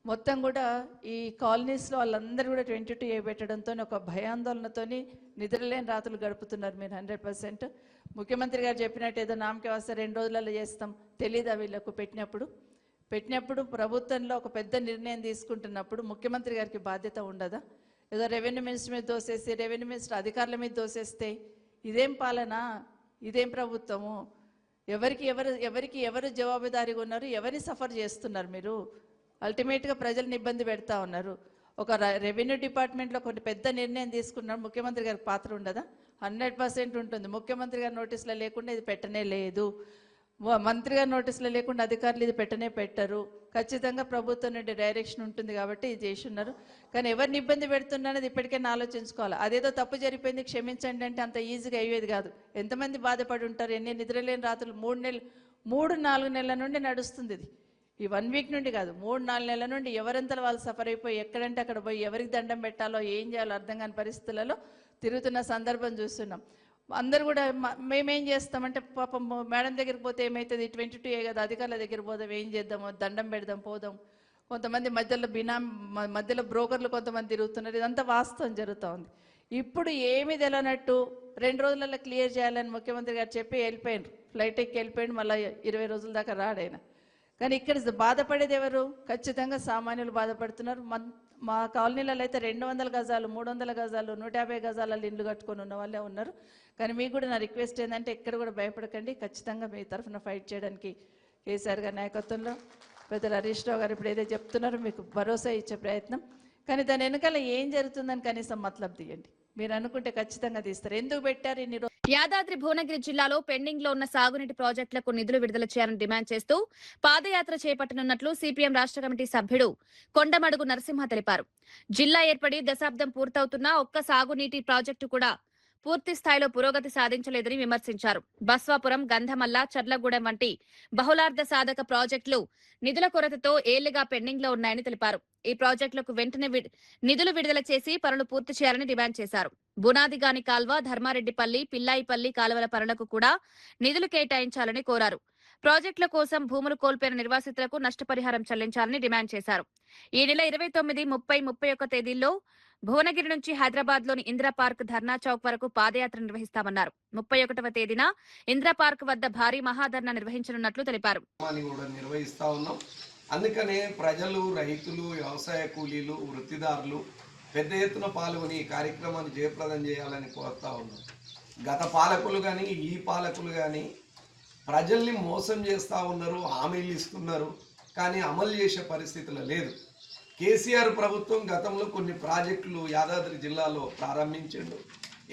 మొత్తం కూడా ఈ కాలనీస్లో వాళ్ళందరూ కూడా 22A పెట్టడంతో ఒక భయాందోళనతో నిద్రలేని రాత్రులు గడుపుతున్నారు. మీరు 100% ముఖ్యమంత్రి గారు చెప్పినట్టు ఏదో నామకే వస్తే 2 రోజులలో చేస్తాం తెలీదా వీళ్ళకు? పెట్టినప్పుడు ప్రభుత్వంలో ఒక పెద్ద నిర్ణయం తీసుకుంటున్నప్పుడు ముఖ్యమంత్రి గారికి బాధ్యత ఉండదా? ఏదో రెవెన్యూ మినిస్టర్ మీద దోసేసి, రెవెన్యూ మినిస్టర్ అధికారుల మీద దోసేస్తే ఇదేం పాలన, ఇదేం ప్రభుత్వము? ఎవరికి ఎవరు జవాబుదారీగా ఉన్నారు? ఎవరిని సఫర్ చేస్తున్నారు మీరు? అల్టిమేట్గా ప్రజలను ఇబ్బంది పెడతా ఉన్నారు. ఒక రెవెన్యూ డిపార్ట్మెంట్లో కొన్ని పెద్ద నిర్ణయం తీసుకున్నారు, ముఖ్యమంత్రి గారికి పాత్ర ఉండదా? 100% ఉంటుంది. ముఖ్యమంత్రి గారి నోటీసులో లేకుండా ఇది పెట్టనే లేదు, మంత్రి గారి నోటీసులో లేకుండా అధికారులు ఇది పెట్టరు. ఖచ్చితంగా ప్రభుత్వం నుండి డైరెక్షన్ ఉంటుంది కాబట్టి ఇది చేసి ఉన్నారు. కానీ ఎవరిని ఇబ్బంది పెడుతున్నది ఇప్పటికైనా ఆలోచించుకోవాలి. అదేదో తప్పు జరిగిపోయింది క్షమించండి అంటే అంత ఈజీగా అయ్యేది కాదు. ఎంతమంది బాధపడి ఉంటారు? ఎన్ని నిద్రలేని రాత్రులు 3-4 నెలల నుండి నడుస్తుంది ఇది. ఈ 1 వీక్ నుండి కాదు, 3-4 నెలల నుండి ఎవరంతలో వాళ్ళు సఫర్ అయిపోయి ఎక్కడంటే అక్కడ పోయి ఎవరికి దండం పెట్టాలో ఏం చేయాలో అర్థం కాని పరిస్థితులలో తిరుగుతున్న సందర్భం చూస్తున్నాం. అందరు కూడా మేమేం చేస్తామంటే పాపం మేడం దగ్గరికి పోతే ఏమవుతుంది, 22A కదా, అధికారుల దగ్గర పోదాం, ఏం చేద్దామో, దండం పెడదాం, పోదాం. కొంతమంది మధ్యలో మధ్యలో బ్రోకర్లు కొంతమంది తిరుగుతున్నారు. ఇదంతా వాస్తవం జరుగుతూ ఉంది. ఇప్పుడు ఏమీ తెలియనట్టు 2 రోజులలో క్లియర్ చేయాలని ముఖ్యమంత్రి గారు చెప్పి వెళ్ళిపోయారు. ఫ్లైట్ ఎక్కి వెళ్ళిపోయింది. మళ్ళీ 20 రోజుల దాకా రాడైనా. కానీ ఇక్కడ బాధపడేది ఎవరు? ఖచ్చితంగా సామాన్యులు బాధపడుతున్నారు. మా కాలనీలలో అయితే 200 గజాలు, 300 గజాలు, 150 గజాలలో ఇండ్లు కట్టుకొని ఉన్న వాళ్ళే ఉన్నారు. కానీ మీకు కూడా నా రిక్వెస్ట్ ఏంటంటే ఎక్కడ కూడా భయపడకండి. ఖచ్చితంగా మీ తరఫున ఫైట్ చేయడానికి కేసీఆర్ గారి నాయకత్వంలో పెద్దలు హరీష్ రావు గారు ఇప్పుడు ఏదో చెప్తున్నారో మీకు భరోసా ఇచ్చే ప్రయత్నం. కానీ దాని వెనకాల ఏం జరుగుతుందని కనీసం మతలబ్ తీయండి. మీరు అనుకుంటే ఖచ్చితంగా తీస్తారు. ఎందుకు పెట్టారు ఇన్ని రోజులు? యాదాద్రి భువనగిరి జిల్లాలో పెండింగ్ లో ఉన్న సాగునీటి ప్రాజెక్టులకు నిధులు విడుదల చేయాలని డిమాండ్ చేస్తూ పాదయాత్ర చేపట్టనున్నట్లు సిపిఎం రాష్ట్ర కమిటీ సభ్యుడు కొండమడుగు నరసింహ తెలిపారు. జిల్లా ఏర్పడి దశాబ్దం పూర్తవుతున్నా ఒక్క సాగునీటి ప్రాజెక్టు కూడా పూర్తి స్థాయిలో పురోగతి సాధించలేదని విమర్శించారు. బస్వాపురం, గంధమల్ల, చర్లగూడెం వంటి బహుళార్థ సాధక ప్రాజెక్టులు నిధుల కొరతతో ఏళ్లుగా పెండింగ్ లో ఉన్నాయని తెలిపారు. ఈ ప్రాజెక్టులకు వెంటనే నిధులు విడుదల చేసి పనులు పూర్తి చేయాలని డిమాండ్ చేశారు. బునాదిగాని కాల్వ, ధర్మారెడ్డిపల్లి, పిల్లాయిపల్లి కాలువల పనులకు కూడా నిధులు కేటాయించాలని కోరారు. ప్రాజెక్టుల కోసం భూములు కోల్పోయిన నిర్వాసితులకు నష్టపరిహారం చెల్లించాలని డిమాండ్ చేశారు. ఈ నెల 29, 30, 31 తేదీల్లో భువనగిరి నుంచి హైదరాబాద్ లోని ఇందిరా పార్క్, ధర్నా చౌక్ వరకు పాదయాత్ర నిర్వహిస్తామన్నారు. 31వ తేదీన ఇందిరా పార్క్ వద్ద భారీ మహాధర్నా నిర్వహించనున్నట్లు తెలిపారు. అందుకనే ప్రజలు, రైతులు, వ్యవసాయ కూలీలు, వృత్తిదారులు పెద్ద ఎత్తున పాల్గొని ఈ కార్యక్రమాన్ని జయప్రదం చేయాలని కోరుతా ఉన్నాం. గత పాలకులు కానీ ఈ పాలకులు కానీ ప్రజల్ని మోసం చేస్తూ ఉన్నారు, హామీలు ఇస్తున్నారు, కానీ అమలు చేసే పరిస్థితులు లేదు. కేసీఆర్ ప్రభుత్వం గతంలో కొన్ని ప్రాజెక్టులు యాదాద్రి జిల్లాలో ప్రారంభించిండు.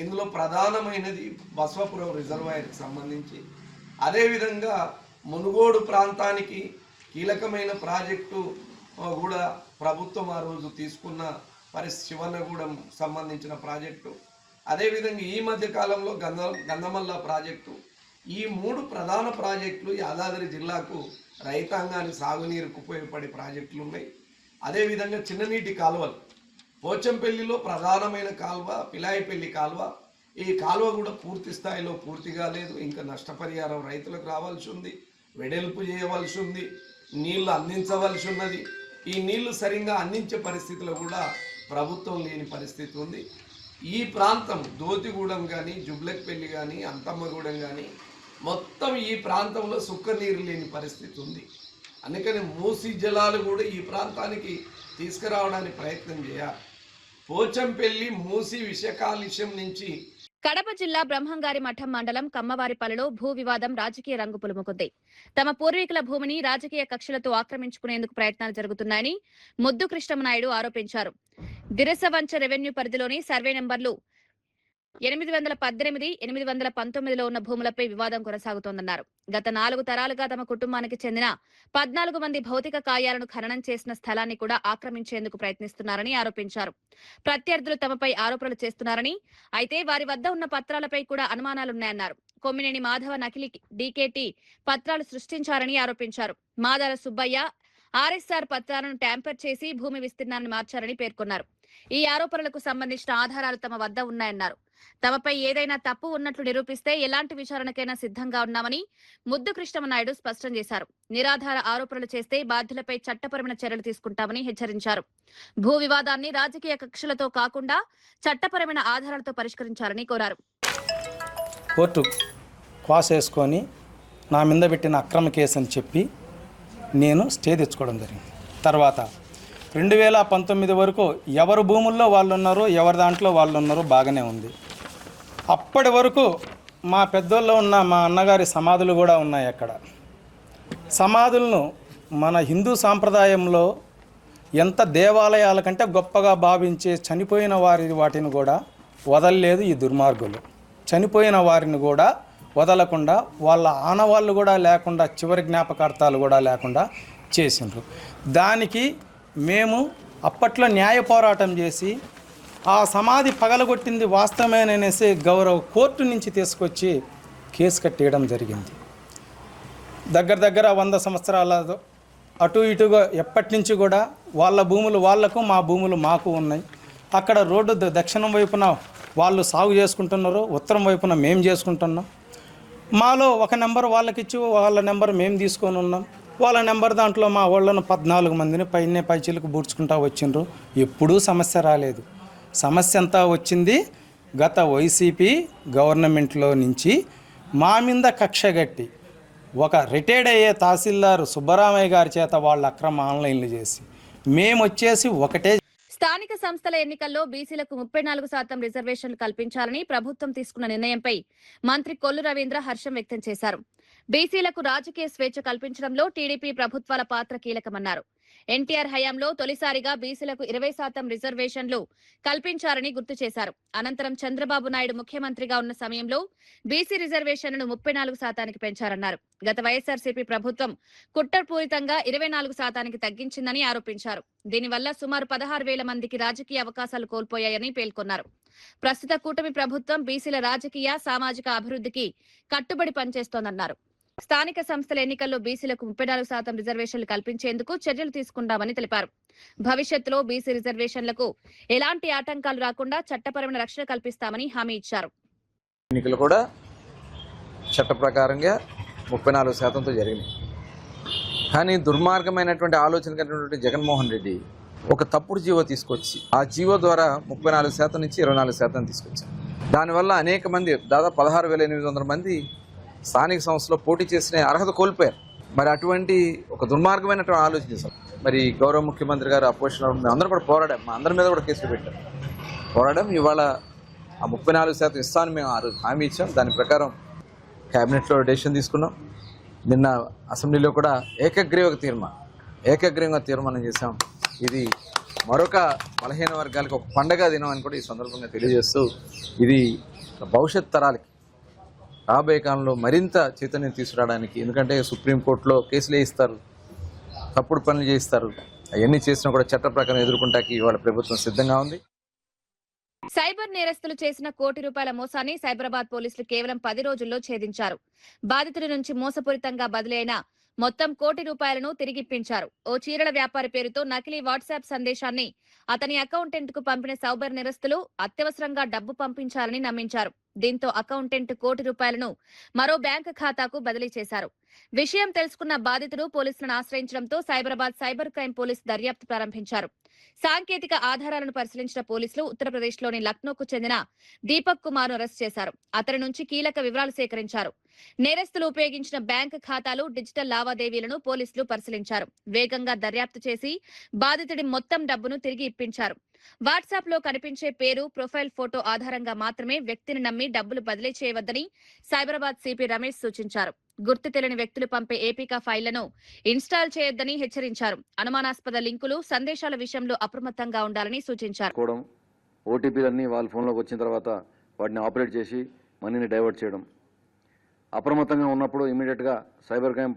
ఇందులో ప్రధానమైనది బస్వాపురం రిజర్వాయర్కి సంబంధించి, అదేవిధంగా మునుగోడు ప్రాంతానికి కీలకమైన ప్రాజెక్టు కూడా ప్రభుత్వం ఆ రోజు తీసుకున్న శివన్నగూడెం సంబంధించిన ప్రాజెక్టు, అదేవిధంగా ఈ మధ్య కాలంలో గంధమల్ల ప్రాజెక్టు, ఈ 3 ప్రధాన ప్రాజెక్టులు యాదాద్రి జిల్లాకు రైతాంగానికి సాగునీరుకు ఉపయోగపడే ప్రాజెక్టులు ఉన్నాయి. అదేవిధంగా చిన్ననీటి కాలువలు, పోచంపల్లిలో ప్రధానమైన కాలువ పిలాయిపల్లి కాలువ, ఈ కాలువ కూడా పూర్తి స్థాయిలో పూర్తి కాలేదు. ఇంకా నష్టపరిహారం రైతులకు రావాల్సి ఉంది, వెడల్పు చేయవలసి ఉంది, నీళ్లు అందించవలసి ఉన్నది. ఈ నీళ్లు సరిగ్గా అందించే పరిస్థితిలో కూడా ప్రభుత్వం లేని పరిస్థితి ఉంది. ఈ ప్రాంతం దోతిగూడెం కానీ, జుబ్లక్పల్లి కానీ, అంతమ్మగూడెం కానీ మొత్తం ఈ ప్రాంతంలో సుక్క నీరు లేని పరిస్థితి ఉంది. అందుకని మూసీ జలాలు కూడా ఈ ప్రాంతానికి తీసుకురావడానికి ప్రయత్నం చేయాలి. పోచంపల్లి, మూసీ విషకాలుష్యం నుంచి కడప జిల్లా బ్రహ్మంగారి మఠం మండలం కమ్మవారిపల్లిలో భూ వివాదం రాజకీయ రంగు పులుముకుంది. తమ పూర్వీకుల భూమిని రాజకీయ కక్షలతో ఆక్రమించుకునేందుకు ప్రయత్నాలు జరుగుతున్నాయని ముద్దు కృష్ణమనాయుడు ఆరోపించారు. దిరసవంచ రెవెన్యూ పరిధిలోని సర్వే నెంబర్లు 818, 819లో ఉన్న భూములపై వివాదం కొనసాగుతోందన్నారు. గత 4 తరాలుగా తమ కుటుంబానికి చెందిన 14 మంది భౌతిక కాయాలను ఖననం చేసిన స్థలాన్ని కూడా ఆక్రమించేందుకు ప్రయత్నిస్తున్నారని ఆరోపించారు. ప్రత్యర్థులు తమపై ఆరోపణలు చేస్తున్నారని, అయితే వారి వద్ద ఉన్న పత్రాలపై కూడా అనుమానాలున్నాయన్నారు. కొమ్మినేని మాధవ నకిలీ డీకేటీ పత్రాలు సృష్టించారని ఆరోపించారు. మాదాల సుబ్బయ్య ఆర్ఎస్ఆర్ పత్రాలను ట్యాంపర్ చేసి భూమి విస్తీర్ణాన్ని మార్చారని పేర్కొన్నారు. ఈ ఆరోపణలకు సంబంధించిన ఆధారాలు తమ వద్ద ఉన్నాయన్నారు. తమపై ఏదైనా తప్పు ఉన్నట్లు నిరూపిస్తే ఎలాంటి విచారణకైనా సిద్ధంగా ఉన్నామని ముద్దు కృష్ణమనాయుడు స్పష్టం చేశారు. నిరాధార ఆరోపణలు చేస్తే బాధ్యులపై చట్టపరమైన చర్యలు తీసుకుంటామని హెచ్చరించారు. భూ వివాదాన్ని రాజకీయ కక్షలతో కాకుండా చట్టపరమైన ఆధారాలతో పరిష్కరించాలని కోరారు. కోర్టు క్వాస్ వేసుకొని నా మీద పెట్టిన అక్రమ కేసు అని చెప్పి నేను స్టే తెచ్చుకోవడం జరిగింది. తర్వాత 2019 వరకు ఎవరు భూముల్లో వాళ్ళు ఉన్నారో, ఎవరి దాంట్లో వాళ్ళు ఉన్నారో బాగానే ఉంది. అప్పటి వరకు మా పెద్దోళ్ళు ఉన్న మా అన్నగారి సమాధులు కూడా ఉన్నాయి. అక్కడ సమాధులను మన హిందూ సాంప్రదాయంలో ఎంత దేవాలయాల కంటే గొప్పగా భావించే చనిపోయిన వాటిని కూడా వదలలేదు ఈ దుర్మార్గులు. చనిపోయిన వారిని కూడా వదలకుండా వాళ్ళ ఆనవాళ్ళు కూడా లేకుండా, చివరి జ్ఞాపకార్థాలు కూడా లేకుండా చేసిండ్రు. దానికి మేము అప్పట్లో న్యాయ పోరాటం చేసి ఆ సమాధి పగలగొట్టింది వాస్తవమేననేసి గౌరవ కోర్టు నుంచి తీసుకొచ్చి కేసు కట్టేయడం జరిగింది. దగ్గర 100 సంవత్సరాల అటు ఇటుగా ఎప్పటి నుంచి కూడా వాళ్ళ భూములు వాళ్లకు, మా భూములు మాకు ఉన్నాయి. అక్కడ రోడ్డు దక్షిణం వైపున వాళ్ళు సాగు చేసుకుంటున్నారు, ఉత్తరం వైపున మేము చేసుకుంటున్నాం. మాలో ఒక నెంబర్ వాళ్ళకి ఇచ్చి వాళ్ళ నెంబర్ మేము తీసుకొని ఉన్నాం. వాళ్ళ నెంబర్ దాంట్లో మా వాళ్ళను 14 మందిని పైచీలకు బూడ్చుకుంటా వచ్చిండ్రు. ఎప్పుడూ సమస్య రాలేదు. సమస్య అంతా వచ్చింది గత వైసీపీ గవర్నమెంట్లో నుంచి. మా మీద కక్షగట్టి ఒక రిటైర్డ్ అయ్యే తహసీల్దార్ సుబ్బరామయ్య గారి చేత వాళ్ళ అక్రమ ఆన్లైన్లు చేసి మేము వచ్చేసి ఒకటే. స్థానిక సంస్థల ఎన్నికల్లో బీసీలకు 34% రిజర్వేషన్లు కల్పించాలని ప్రభుత్వం తీసుకున్న నిర్ణయంపై మంత్రి కొల్లు రవీంద్ర హర్షం వ్యక్తం చేశారు. బీసీలకు రాజకీయ స్వేచ్ఛ కల్పించడంలో టీడీపీ ప్రభుత్వాల పాత్ర కీలకమన్నారు. ఎన్టీఆర్ హయాంలో తొలిసారిగా బీసీలకు 20% రిజర్వేషన్లు కల్పించారని గుర్తు చేశారు. అనంతరం చంద్రబాబు నాయుడు ముఖ్యమంత్రిగా ఉన్న సమయంలో బీసీ రిజర్వేషన్లను 34% పెంచారన్నారు. గత వైఎస్ఆర్సీపీ ప్రభుత్వం కుట్రపూరితంగా 24% తగ్గించిందని ఆరోపించారు. దీనివల్ల సుమారు 16,000 మందికి రాజకీయ అవకాశాలు కోల్పోయాయని పేర్కొన్నారు. ప్రస్తుత కూటమి ప్రభుత్వం బీసీల రాజకీయ సామాజిక అభివృద్ధికి కట్టుబడి పనిచేస్తోందన్నారు. స్థానిక సంస్థల ఎన్నికల్లో బీసీలకు 34% రిజర్వేషన్లు కల్పించేందుకు చర్యలు తీసుకుంటామని తెలిపారు. భవిష్యత్తులో బీసీ రిజర్వేషన్లకు ఎలాంటి ఆటంకాలు రాకుండా చట్టపరమైన రక్షణ కల్పిస్తామని హామీ ఇచ్చారు. ఎన్నికలు కూడా చట్ట ప్రకారంగా 34%తో జరిగినాయి. కానీ దుర్మార్గమైనటువంటి ఆలోచన కలిగినటువంటి జగన్మోహన్ రెడ్డి ఒక తప్పుడు జీవో తీసుకొచ్చి ఆ జీవో ద్వారా 34% నుంచి 24% తీసుకొచ్చారు. దానివల్ల అనేక మంది దాదాపు 16,800 మంది స్థానిక సంస్థలో పోటీ చేసిన అర్హత కోల్పోయారు. మరి అటువంటి ఒక దుర్మార్గమైనటువంటి ఆలోచన చేశారు. మరి గౌరవ ముఖ్యమంత్రి గారు అపోజిషన్ మేము అందరూ కూడా పోరాడాం. మా అందరి మీద కూడా కేసులు పెట్టాం. పోరాడాం. ఇవాళ ఆ 34% ఇస్తాను మేము ఆ రోజు హామీ ఇచ్చాం. దాని ప్రకారం క్యాబినెట్లో డెసిషన్ తీసుకున్నాం. నిన్న అసెంబ్లీలో కూడా ఏకగ్రీవంగా తీర్మానం చేశాం. ఇది మరొక బలహీన వర్గాలకు ఒక పండగ దినం అని కూడా ఈ సందర్భంగా తెలియజేస్తూ ఇది భవిష్యత్ తరాలకి రాబోయే కాలంలో మరింత చైతన్యం తీసుకురావడానికి, ఎందుకంటే సుప్రీంకోర్టులో కేసులు వేయిస్తారు, తప్పుడు పనులు చేయిస్తారు, అవన్నీ చేసినా కూడా చట్ట ప్రకారం ఎదుర్కొంటానికి ఇవాళ ప్రభుత్వం సిద్ధంగా ఉంది. సైబర్ నేరస్తులు చేసిన ₹1 కోటి మోసాన్ని సైబరాబాద్ పోలీసులు కేవలం 10 రోజుల్లో ఛేదించారు. బాధితుడి నుంచి మోసపూరితంగా బదిలీ అయిన మొత్తం ₹1 కోటి తిరిగిప్పించారు. ఓ చీరల వ్యాపారి పేరుతో నకిలీ వాట్సాప్ సందేశాన్ని అతని అకౌంటెంట్ కు పంపిన సైబర్ నేరస్తులు అత్యవసరంగా డబ్బు పంపించాలని నమ్మించారు. దీంతో అకౌంటెంట్ ₹1 కోటి మరో బ్యాంకు ఖాతాకు బదిలీ చేశారు. విషయం తెలుసుకున్న బాధితుడు పోలీసులను ఆశ్రయించడంతో సైబరాబాద్ సైబర్ క్రైమ్ పోలీసు దర్యాప్తు ప్రారంభించారు. సాంకేతిక ఆధారాలను పరిశీలించిన పోలీసులు ఉత్తరప్రదేశ్లోని లక్నోకు చెందిన దీపక్ కుమార్ ను అరెస్ట్ చేశారు. అతని నుంచి కీలక వివరాలు సేకరించారు. నేరస్తులు ఉపయోగించిన బ్యాంకు ఖాతాలు, డిజిటల్ లావాదేవీలను పోలీసులు పరిశీలించారు. వేగంగా దర్యాప్తు చేసి బాధితుడి మొత్తం డబ్బును తిరిగి ఇప్పించారు. వాట్సాప్ లో కనిపించే పేరు, ప్రొఫైల్ ఫోటో ఆధారంగా మాత్రమే వ్యక్తిని నమ్మి డబ్బులు బదిలీ చేయవద్దని సైబరాబాద్ సిపి రమేష్ సూచించారు. గుర్తు తెలియని వ్యక్తులు పంపే ఏపీకా ఫైళ్లను ఇన్స్టాల్ చేయొద్దని హెచ్చరించారు. అనుమానాస్పద లింకులు, సందేశాల విషయంలో అప్రమత్తంగా ఉండాలని సూచించారు. ఓటీపీలన్నీ వాళ్ళ ఫోన్లోకి వచ్చిన తర్వాత వాటిని ఆపరేట్ చేసి మనీని డైవర్ట్ చేయడం, అప్రమత్తంగా ఉన్నప్పుడు ఇమీడియట్గా సైబర్ క్రైమ్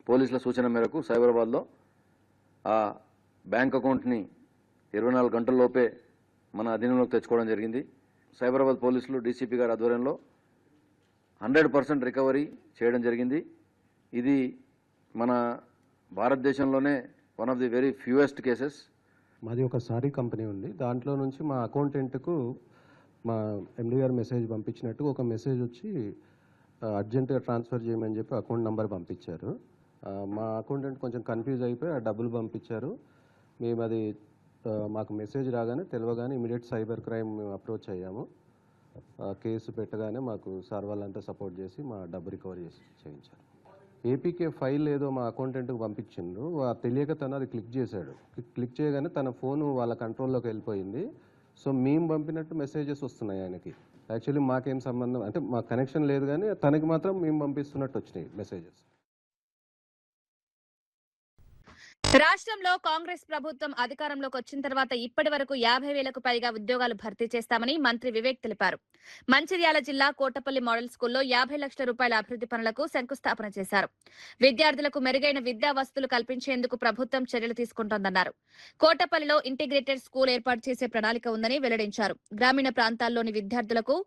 పోలీసుల సూచన మేరకు సైబరాబాద్లో ఆ బ్యాంక్ అకౌంట్ని 24 గంటల్లోపే మన అధీనంలోకి తెచ్చుకోవడం జరిగింది. సైబరాబాద్ పోలీసులు డీసీపీ గారి ఆధ్వర్యంలో 100% రికవరీ చేయడం జరిగింది. ఇది మన భారతదేశంలోనే one of the very fewest cases. మాది ఒక సారీ కంపెనీ ఉంది. దాంట్లో నుంచి మా అకౌంటెంట్కు మా ఎండి గారు మెసేజ్ పంపించినట్టు ఒక మెసేజ్ వచ్చి అర్జెంటుగా ట్రాన్స్ఫర్ చేయమని చెప్పి అకౌంట్ నెంబర్ పంపించారు. మా అకౌంటెంట్ కొంచెం కన్ఫ్యూజ్ అయిపోయి ఆ డబ్బులు పంపించారు. మేము అది మాకు మెసేజ్ రాగానే తెలియగానే ఇమీడియట్ సైబర్ క్రైమ్ మేము అప్రోచ్ అయ్యాము. కేసు పెట్టగానే మాకు సార్ వాళ్ళంతా సపోర్ట్ చేసి మా డబ్బు రికవరీ చేయించారు. ఏపీకే ఫైల్ ఏదో మా అకౌంటెంట్కి పంపించిండ్రు. తెలియక తను అది క్లిక్ చేశాడు. క్లిక్ చేయగానే తన ఫోను వాళ్ళ కంట్రోల్లోకి వెళ్ళిపోయింది. సో మేము పంపినట్టు మెసేజెస్ వస్తున్నాయి ఆయనకి. యాక్చువల్లీ మాకేం సంబంధం, అంటే మా కనెక్షన్ లేదు, కానీ తనకి మాత్రం మేము పంపిస్తున్నట్టు వచ్చినాయి మెసేజెస్. రాష్ట్రంలో కాంగ్రెస్ ప్రభుత్వం అధికారంలోకి వచ్చిన తర్వాత ఇప్పటి వరకు 50,000కు పైగా ఉద్యోగాలు భర్తీ చేస్తామని మంత్రి వివేక్ తెలిపారు. మంచిర్యాల జిల్లా కోటపల్లి మోడల్ స్కూల్లో 50 లక్షల రూపాయల అభివృద్ధి పనులకు శంకుస్థాపన చేశారు. విద్యార్థులకు మెరుగైన విద్యా వసతులు కల్పించేందుకు ప్రభుత్వం చర్యలు తీసుకుంటోందన్నారు. కోటపల్లిలో ఇంటిగ్రేటెడ్ స్కూల్ ఏర్పాటు చేసే ప్రణాళిక ఉందని వెల్లడించారు. గ్రామీణ ప్రాంతాల్లోని విద్యార్థులకు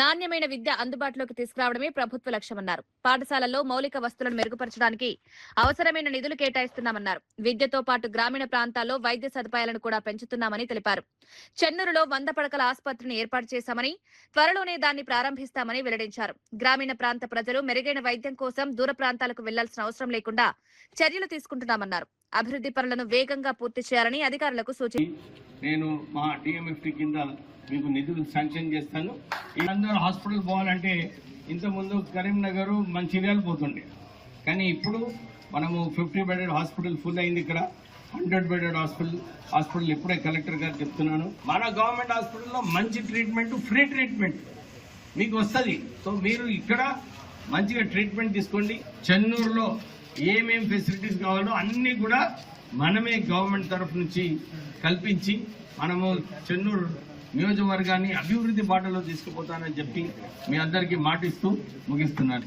నాణ్యమైన విద్య అందుబాటులోకి తీసుకురావడమే ప్రభుత్వ లక్ష్యమన్నారు. పాఠశాలల్లో మౌలిక వసతులను మెరుగుపరచడానికి అవసరమైన నిధులు కేటాయిస్తున్నామన్నారు. విద్యతో పాటు గ్రామీణ ప్రాంతాల్లో వైద్య సదుపాయాలను కూడా పెంచుతున్నామని తెలిపారు. చెన్నూరులో 100 పడకల ఆసుపత్రిని ఏర్పాటు చేశామని, త్వరలోనే దాన్ని ప్రారంభిస్తామని వెల్లడించారు. గ్రామీణ ప్రాంత ప్రజలు మెరుగైన వైద్యం కోసం దూర ప్రాంతాలకు వెళ్లాల్సిన అవసరం లేకుండా చర్యలు తీసుకుంటున్నామన్నారు. అభివృద్ధి పనులను వేగంగా పూర్తి చేయాలని అధికారులకు సూచించారు. నేను మా డిఎంఎఫ్టీ కింద మీకు నిధులు శాంక్షన్ చేస్తాను. అందరూ హాస్పిటల్ పోవాలంటే ఇంతకుముందు కరీంనగర్ మంచిర్యాల పోతుండే, కానీ ఇప్పుడు మనము 50 బెడెడ్ హాస్పిటల్ ఫుల్ అయింది. ఇక్కడ 100 బెడెడ్ హాస్పిటల్ ఇప్పుడే కలెక్టర్ గారు చెప్తున్నాను. మన గవర్నమెంట్ హాస్పిటల్లో మంచి ట్రీట్మెంట్, ఫ్రీ ట్రీట్మెంట్ మీకు వస్తుంది. సో మీరు ఇక్కడ మంచిగా ట్రీట్మెంట్ తీసుకోండి. చెన్నూరులో ఏమేం ఫెసిలిటీస్ కావాలో అన్ని కూడా మనమే గవర్నమెంట్ తరఫు నుంచి కల్పించి మనము చెన్నూరు నియోజకవర్గాన్ని అభివృద్ధి బాటలో తీసుకుపోతానని చెప్పి మీ అందరికీ మాటిస్తూ ముగిస్తున్నాను.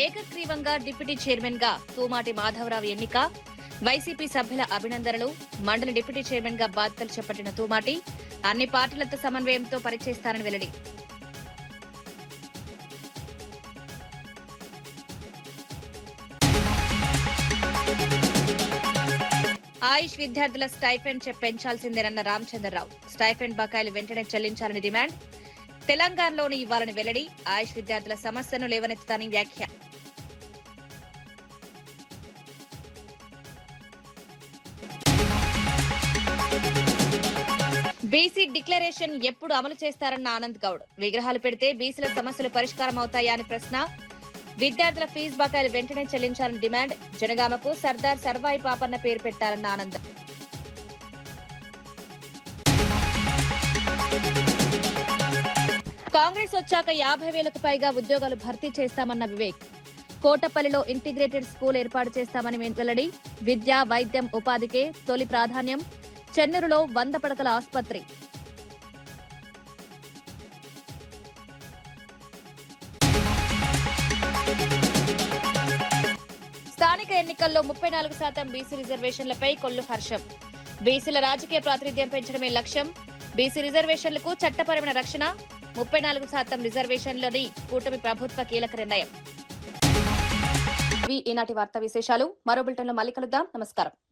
ఏకగ్రీవంగా డిప్యూటీ చైర్మన్ గా తూమాటి మాధవరావు ఎన్నిక, వైసీపీ సభ్యుల అభినందనలు. మండలి డిప్యూటీ చైర్మన్ గా బాధ్యతలు చేపట్టిన తూమాటి అన్ని పార్టీలతో సమన్వయంతో పనిచేస్తారని వెల్లడి. ఆయుష్ విద్యార్థుల స్టైఫెండ్ పెంచాల్సిందేనన్న రామచంద్రరావు. స్టైఫెండ్ బకాయిలు వెంటనే చెల్లించాలని డిమాండ్. తెలంగాణలోని ఇవ్వాలని వెల్లడి. ఆయుష్ విద్యార్థుల సమస్యను లేవనెత్తుతానని వ్యాఖ్య. బీసీ డిక్లరేషన్ ఎప్పుడు అమలు చేస్తారన్న ఆనంద్ గౌడ్. విగ్రహాలు పెడితే బీసీల సమస్యలు పరిష్కారం అవుతాయా అని ప్రశ్న. విద్యార్థుల ఫీజు బకాయిలు వెంటనే చెల్లించాలని డిమాండ్. జనగామకు సర్దార్ సర్వాయి పాపన్న పేరు పెట్టారన్న ఆనంద్. కాంగ్రెస్ వచ్చాక 50,000కు పైగా ఉద్యోగాలు భర్తీ చేస్తామన్న వివేక్. కోటపల్లిలో ఇంటిగ్రేటెడ్ స్కూల్ ఏర్పాటు చేస్తామని వెల్లడి. విద్య, వైద్యం, ఉపాధికే తొలి ప్రాధాన్యం. చెన్నూరులో 100 పడకల ఆసుపత్రి. స్థానిక ఎన్నికల్లో 34% బీసీ రిజర్వేషన్లపై కొల్లు హర్షం. బీసీల రాజకీయ ప్రాతినిధ్యం పెంచడమే లక్ష్యం. బీసీ రిజర్వేషన్లకు చట్టపరమైన రక్షణ. 34% రిజర్వేషన్లని కూటమి ప్రభుత్వ కీలక నిర్ణయం. ఈనాటి వార్తా విశేషాలు. మరో బులెటిన్లో మళ్ళీ కలుద్దాం. నమస్కారం.